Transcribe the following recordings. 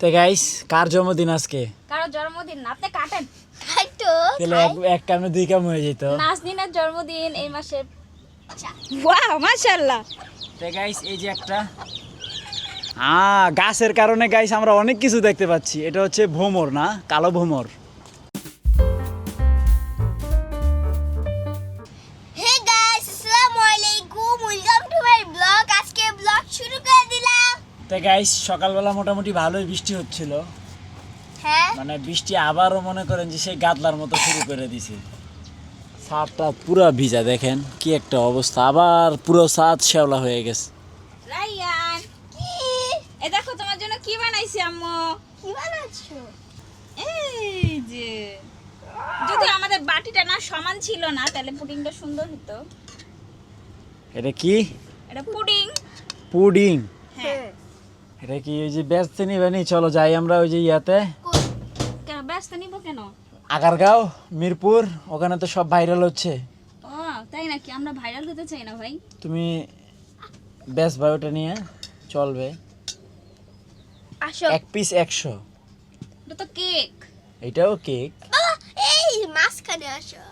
তো গাইস কার জন্মদিন আজকে? কারো জন্মদিন না, আপনি কাটেন। তাহলে এক কামে দুই কাম হয়ে যেত। নাজনীনের জন্মদিন এই মাসে। ওয়াও মাশাআল্লাহ। তো গাইস এই যে একটা গাছের কারণে গাইস আমরা অনেক কিছু দেখতে পাচ্ছি। এটা হচ্ছে ভোমর, না কালো ভোমর। হে গাইস, আসসালামু আলাইকুম, ওয়েলকাম টু মাই ব্লগ। আজকে ব্লগ শুরু করে দিলাম। তো গাইস সকালবেলা মোটামুটি ভালোই বৃষ্টি হচ্ছিল। হ্যাঁ, মানে বৃষ্টি আবারও মনে করেন যে সেই গাদলার মতো শুরু করে দিছে। ছাদটা পুরো ভিজা, দেখেন কি একটা অবস্থা। আবার পুরো ছাদ শ্যাওলা হয়ে গেছে। রায়ান, কি এই দেখো তোমার জন্য কি বানাইছি আম্মু। কি বানাচ্ছো? এই যে, যদি আমাদের বাটিটা না সমান ছিল না তাহলে পুডিংটা সুন্দর হতো। এটা কি? এটা পুডিং। পুডিং? হ্যাঁ। এটা কি ওই যে বেচতে নিবেনি? চলো যাই আমরা ওই যে ইয়াতে, কেন ব্যস্ত নিব কেন? আগারগাঁও, মিরপুর, ওখানে তো সব ভাইরাল হচ্ছে। ও তাই নাকি? আমরা ভাইরাল হতে চাই না ভাই। তুমি বেশ ভাই, ওটা নিয়ে চলবে। আসো। এক পিস 100। এটা তো কেক। এটাও কেক। বাবা, এই মাঝখানে আসো।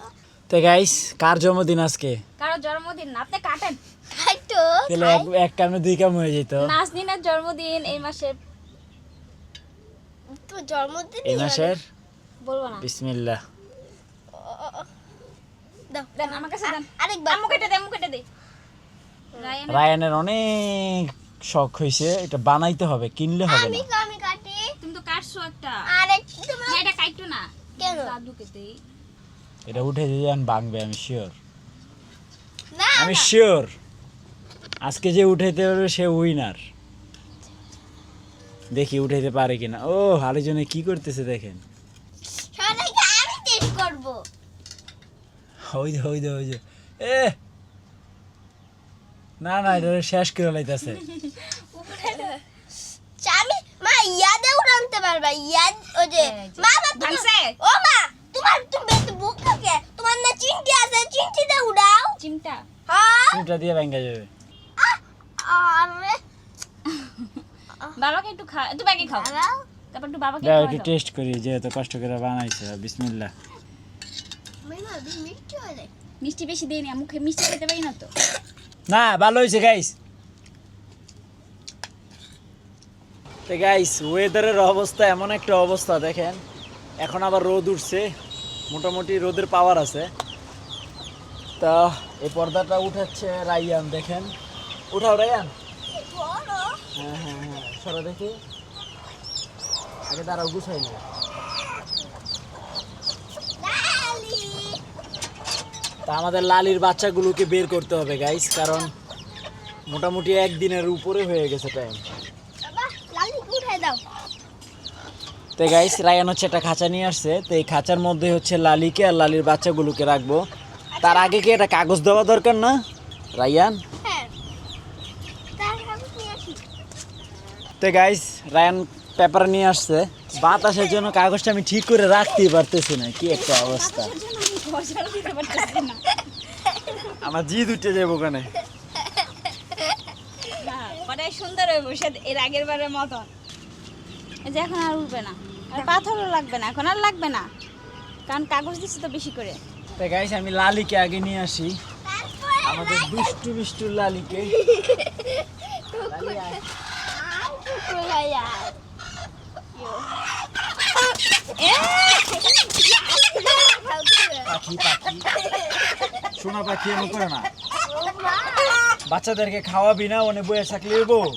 তো গাইস কার জন্মদিন আজকে? কারো জন্মদিন না, আপনি কাটেন। খাইতো তাহলে এক কামে দুই কাম হয়ে যেত। নাজনীনের জন্মদিন এই মাসে। তো জন্মদিন এই মাসের বলবো না। বিসমিল্লাহ। দাও, দেন আমার কাছে দেন। আরেকবার আম্মু কেটে দে, আম্মু কেটে দে। রায়ান, রায়ানের অনেক শখ হয়েছে, এটা বানাইতে হবে, কিনলে হবে আমি না। আমি কাটি। তুমি তো কাটছো একটা। আরে না, এটা কাটতো না। কেন? দাদুকে দেই। এটা উঠে দিয়ে ভাঙবে, আমি শিওর। না, আমি শিওর আজকে যে উঠাইতে পারবে সে উইনার। দেখি উঠাইতে পারে কিনা। ও আরেকজনে কি করতেছে দেখেন। সবাইকে আমি টেস্ট করব। ওই যে ওই যে ওই যে এ না না, এটা শেষ করে লাইতেছে। আমি মা ইয়াদে উড়ানতে পারবা? ইয়াদ ওই যে এই যে। মা মা ভাঙছে? ও মা, তুমি তো বুক থাকে। তোমার না চিমটি আছে, চিমটিতে উড়াও। চিমটা। হ্যাঁ, চিমটা দিয়ে ভাঙ্গা যাবে। আরে বাবাকে একটু খা, একটু ব্যাগে খাও। দাঁড়াও। তারপর একটু বাবাকে দাও খাওয়া একটু দাও। টেস্ট করি, যেহেতু কষ্ট করে বানাইছে। বিসমিল্লাহ। মাইমা তুমি মিষ্টি হলে মিষ্টি বেশি দেই না, মুখে মিষ্টি খেতে পারি না তো। না ভালো হয়েছে গাইস। তো গাইস ওয়েদারের অবস্থা এমন একটা অবস্থা দেখেন। এখন আবার রোদ উঠছে, মোটামুটি রোদের পাওয়ার আছে। তা এই পর্দাটা উঠাচ্ছে রায়ান, দেখেন। উঠাও রায়ান। বড় হ্যাঁ হ্যাঁ হ্যাঁ, সরা দেখি। আগে দাঁড়াও, গুছাই না। লালি। তা আমাদের লালির বাচ্চাগুলোকে বের করতে হবে গাইস, কারণ মোটামুটি একদিনের উপরে হয়ে গেছে টাইম। বাবা, লালি উঠাই দাও। তো গাইস রায়ান হচ্ছে একটা খাঁচা নিয়ে আসছে। তো এই খাঁচার মধ্যে হচ্ছে লালিকে আর লালির বাচ্চাগুলোকে রাখবো। তার আগে কি একটা কাগজ দেওয়া দরকার না রায়ান? হ্যাঁ, তারপর নিয়ে আসি। তো গাইস রায়ান পেপার নিয়ে আসছে। বাতাসের জন্য কাগজটা আমি ঠিক করে রাখতেই পারতেছি না, কি একটা অবস্থা। বাতাসের জন্য আমি ঘষাও দিতে পারতেছি না। আমার জিদ উঠে যাবো ওখানে। না, ওটাই সুন্দর হয়ে বসে এর আগের বারের মতন। এই যে এখন আর উঠবে না, আর পাথরও লাগবে না, এখন আর লাগবে না, কারণ কাগজ দিচ্ছি তো বেশি করে। তো গাইস আমি লালিকে আগে নিয়ে আসি, তারপরে আমাদের দুষ্টু মিষ্টু লালিকে। লালি আয়। আউ কুকুর আর পাখি পাখি, শোনা পাখি এমন করে না। বাচ্চাদেরকে খাওয়াবি না, ওনে বয়ে থাকলে বউ।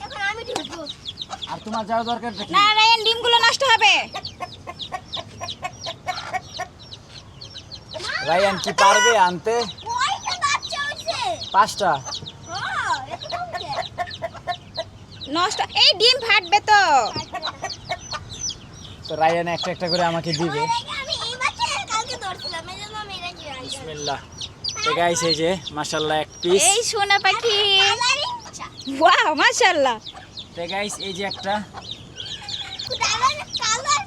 এখন আমি ঢুকবো। আর তোমার যাওয়া দরকার কি? না রায়ান, ডিমগুলো নষ্ট হবে। রায়ান কি পারবে আনতে? কয়টা বাচ্চা হইছে? 5টা। হ্যাঁ, এত হইছে। নষ্ট, এই ডিম ফাটবে তো। তো রায়ান একটা একটা করে আমাকে দিবে। আমি এই বাচ্চা কালকে ধরছিলাম, এই জন্য আমি এটা নিয়ে আসি। বিসমিল্লাহ। তো গাইস এই যে মাশাআল্লাহ এক পিস। এই সোনা পাখি। কালারিং চা। ওয়াও মাশাআল্লাহ। তো গাইস এই যে একটা। কালার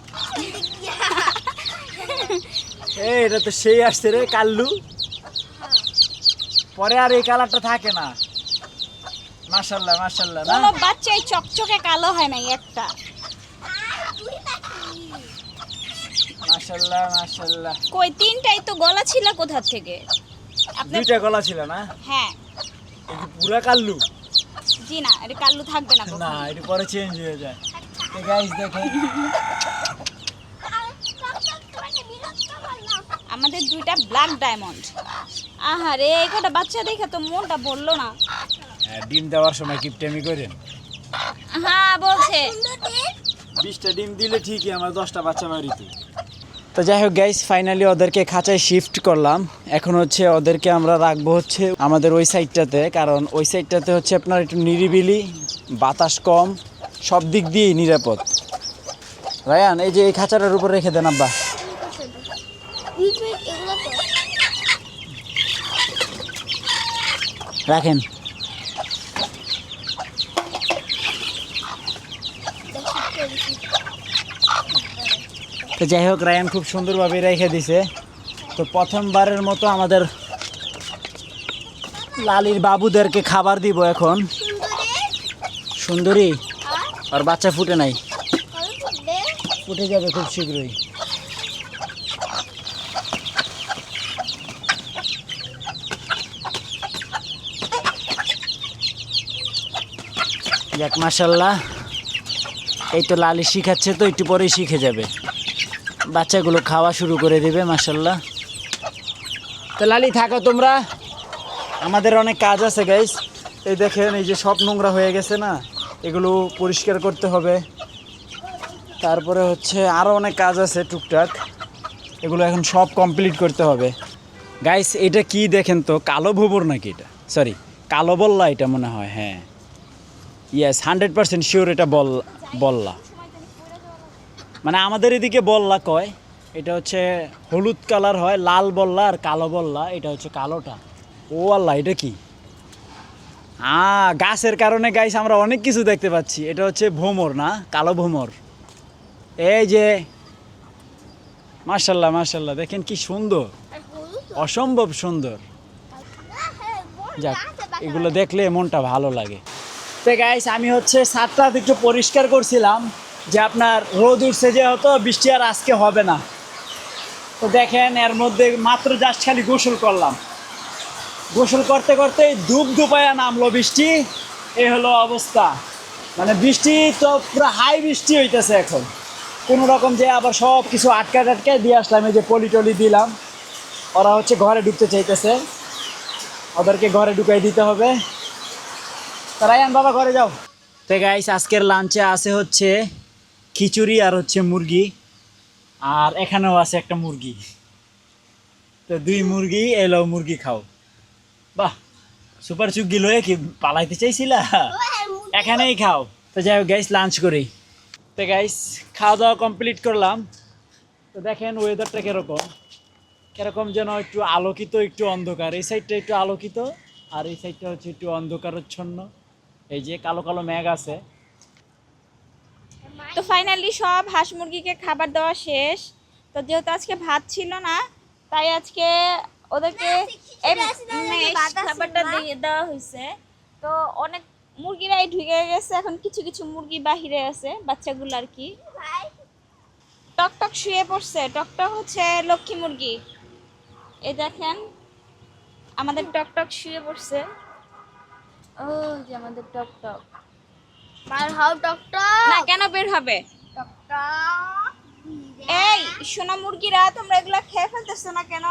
এই এটা তো সেই আসছে রে কাল্লু। পরে আর এই কালারটা থাকে না। মাশাআল্লাহ মাশাআল্লাহ না কোনো বাচ্চাই চকচকে কালো হয় নাই একটা। দুই পাখি। মাশাআল্লাহ মাশাআল্লাহ। কই তিনটাই তো গলা ছিল কোথা থেকে? আপনি দুইটা গলা ছিল না? হ্যাঁ এই যে পুরা কাল্লু? জি না, এটা কাল্লু থাকবে না না, কখনো। এটা পরে চেঞ্জ হয়ে যায়। তো গাইস দেখেন, আমাদের দুইটা ব্ল্যাক ডায়মন্ড। আহারে এই কটা বাচ্চা দেখে তো মনটা ভরলো না। ডিম দেওয়ার সময় কিপটেমি করেন। হ্যাঁ বলছে 20টা ডিম দিলে ঠিকই আমার 10টা বাচ্চা বাড়িতে। তো যাই হোক গাইস, ফাইনালি ওদেরকে খাঁচায় শিফট করলাম। এখন হচ্ছে ওদেরকে আমরা রাখবো হচ্ছে আমাদের ওই সাইডটাতে, কারণ ওই সাইডটাতে হচ্ছে আপনার একটু নিরিবিলি, বাতাস কম, সব দিক দিয়েই নিরাপদ। রায়ান, এই যে এই খাঁচাটার উপর রেখে দেন আব্বা। রাখেন। তো যাই হোক, রায়ান খুব সুন্দরভাবে রেখে দিছে। তো প্রথমবারের মতো আমাদের লালির বাবুদেরকে খাবার দিব এখন। সুন্দরী, আর বাচ্চা ফুটে নাই, ফুটে যাবে খুব শীঘ্রই। যাক মাশাল্লাহ, এই তো লালি শিখাচ্ছে, তো একটু পরেই শিখে যাবে, বাচ্চাগুলো খাওয়া শুরু করে দেবে মাশাল্লাহ। তো লালি থাকো তোমরা, আমাদের অনেক কাজ আছে গাইস। এই দেখেন, এই যে সব নোংরা হয়ে গেছে না, এগুলো পরিষ্কার করতে হবে। তারপরে হচ্ছে আরও অনেক কাজ আছে টুকটাক, এগুলো এখন সব কমপ্লিট করতে হবে গাইস। এটা কি দেখেন তো, কালো ভোবর নাকি এটা? সরি, কালো বল্লা এটা মনে হয়। হ্যাঁ, ইয়েস, 100% শিওর এটা বল্লা। মানে আমাদের এদিকে বল্লা কয়, এটা হচ্ছে হলুদ কালার হয়, লাল বল্লা আর কালো বল্লা, এটা হচ্ছে কালোটা। ও আল্লাহ, এটা কি? গাছের কারণে গাইস আমরা অনেক কিছু দেখতে পাচ্ছি। এটা হচ্ছে ভোমর না, কালো ভোমর। এই যে মাশাল্লাহ মাশাল্লাহ, দেখেন কি সুন্দর, অসম্ভব সুন্দর। যাক, এগুলো দেখলে মনটা ভালো লাগে। তো গাইস, আমি হচ্ছে ছাদটা একটু পরিষ্কার করছিলাম, যে আপনার রোদ উঠছে যেহেতু, বৃষ্টি আর আজকে হবে না। তো দেখেন, এর মধ্যে মাত্র জাস্ট খালি গোসল করলাম, গোসল করতে করতে ধূপ ধুপায়া নামলো বৃষ্টি। এই হলো অবস্থা, মানে বৃষ্টি তো পুরো হাই বৃষ্টি হইতেছে এখন। কোনো রকম যে আবার সব কিছু আটকা দিয়ে আসলাম, এই যে পলি টলি দিলাম। ওরা হচ্ছে ঘরে ঢুকতে চাইতেছে, ওদেরকে ঘরে ঢুকাই দিতে হবে। রায়ান বাবা ঘরে যাও। তো গাইস, আজকের লাঞ্চে আছে হচ্ছে খিচুড়ি আর হচ্ছে মুরগি, আর এখানেও আছে একটা মুরগি। তো 2 মুরগি এলো, মুরগি খাও। বাহ, সুপার চুগি লয়ে কি পালাইতে চাইছিলা? এখানেই খাও। তো যাই হোক গাইস, লাঞ্চ করি। তো গাইস, খাওয়া দাওয়া কমপ্লিট করলাম। তো দেখেন ওয়েদারটা কিরকম যেন একটু আলোকিত, একটু অন্ধকার। এই সাইডটা একটু আলোকিত, আর এই সাইডটা হচ্ছে একটু অন্ধকারচ্ছন্ন। এই যে কালো কালো মেঘ আছে। তো ফাইনালি সব হাঁস মুরগিকে খাবার দেওয়া শেষ। তো যেহেতু আজকে ভাত ছিল না, তাই আজকে ওদেরকে এই খাবারটা দিয়ে দেওয়া হয়েছে। তো অনেক মুরগিরাই ঢুকে গেছে, এখন কিছু কিছু মুরগি বাহিরে আছে, বাচ্চাগুলো আর কি। টকটক শুয়ে পড়ছে। টকটক হচ্ছে লক্ষ্মী মুরগি। এই দেখেন, আমাদের টকটক শুয়ে পড়ছে। ও যে আমাদের টকটক না, কেন বের হবে? এই সোনা মুরগিরা, তোমরা এগুলা খেয়ে ফেলতেছো না কেন?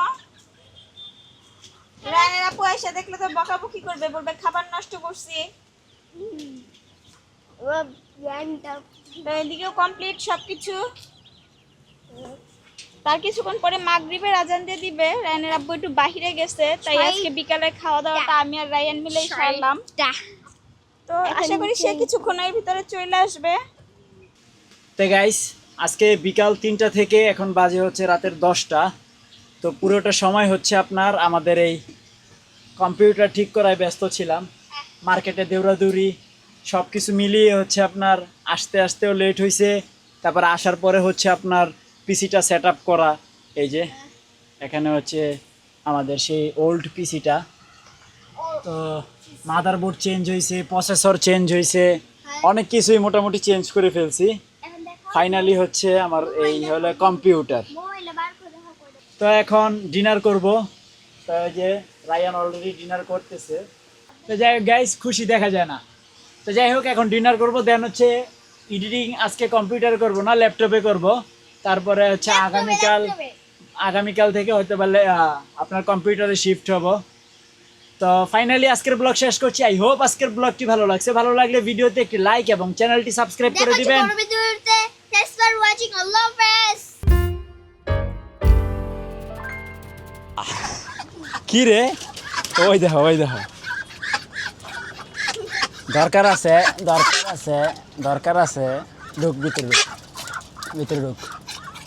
রানের আপু এসে দেখলে তো বকাবকি করবে, বলবে খাবার নষ্ট করছি। তো এদিকেও কমপ্লিট সবকিছু। তার কিছুক্ষণ পরে মাগরিবের আজান দিয়ে দিবে। রায়ানের আব্বু একটু বাহিরে গেছে, তাই আজকে বিকালে খাওয়া দাওয়াটা আমি আর রায়ান মিলেই সারলাম। তো আশা করি সে কিছুক্ষণের ভিতরে চলে আসবে। তো গাইস, আজকে বিকাল 3টা থেকে এখন বাজে হচ্ছে রাতের 10টা। তো পুরোটা সময় হচ্ছে আপনার আমাদের এই কম্পিউটার ঠিক করায় ব্যস্ত ছিলাম। মার্কেটে দৌড়াদৌড়ি সব কিছু মিলিয়ে হচ্ছে আপনার আসতে আসতেও লেট হয়েছে। তারপর আসার পরে হচ্ছে আপনার পিসিটা সেট আপ করা। এই যে এখানে হচ্ছে আমাদের সেই ওল্ড পিসিটা। তো মাদারবোর্ড চেঞ্জ হয়েছে, প্রসেসর চেঞ্জ হয়েছে, অনেক কিছুই মোটামুটি চেঞ্জ করে ফেলছি। এখন দেখো ফাইনালি হচ্ছে আমার এই হলো কম্পিউটার। মোবাইলে বার করে দেখো করে তো এখন ডিনার করব। তো এই যে রায়ান অলরেডি ডিনার করতেছে। তো যাই হোক গাইস, খুশি দেখা যায় না। তো যাই হোক এখন ডিনার করব, দেন হচ্ছে এডিটিং আজকে কম্পিউটারে করব না, ল্যাপটপে করব। তারপরে হচ্ছে আগামীকাল থেকে হয়তো পারলে আপনার কম্পিউটারে শিফট হব। তো ফাইনালি আজকের ব্লগ শেষ করছি। আই হোপ আজকের ব্লগটি ভালো লাগছে। ভালো লাগলে ভিডিওতে একটি লাইক এবং চ্যানেলটি সাবস্ক্রাইব করে দিবেন। Thanks for watching. Allah Hafiz. কি রে, ওই দেখো দরকার আছে ঢুক ভিতরে ঢুক।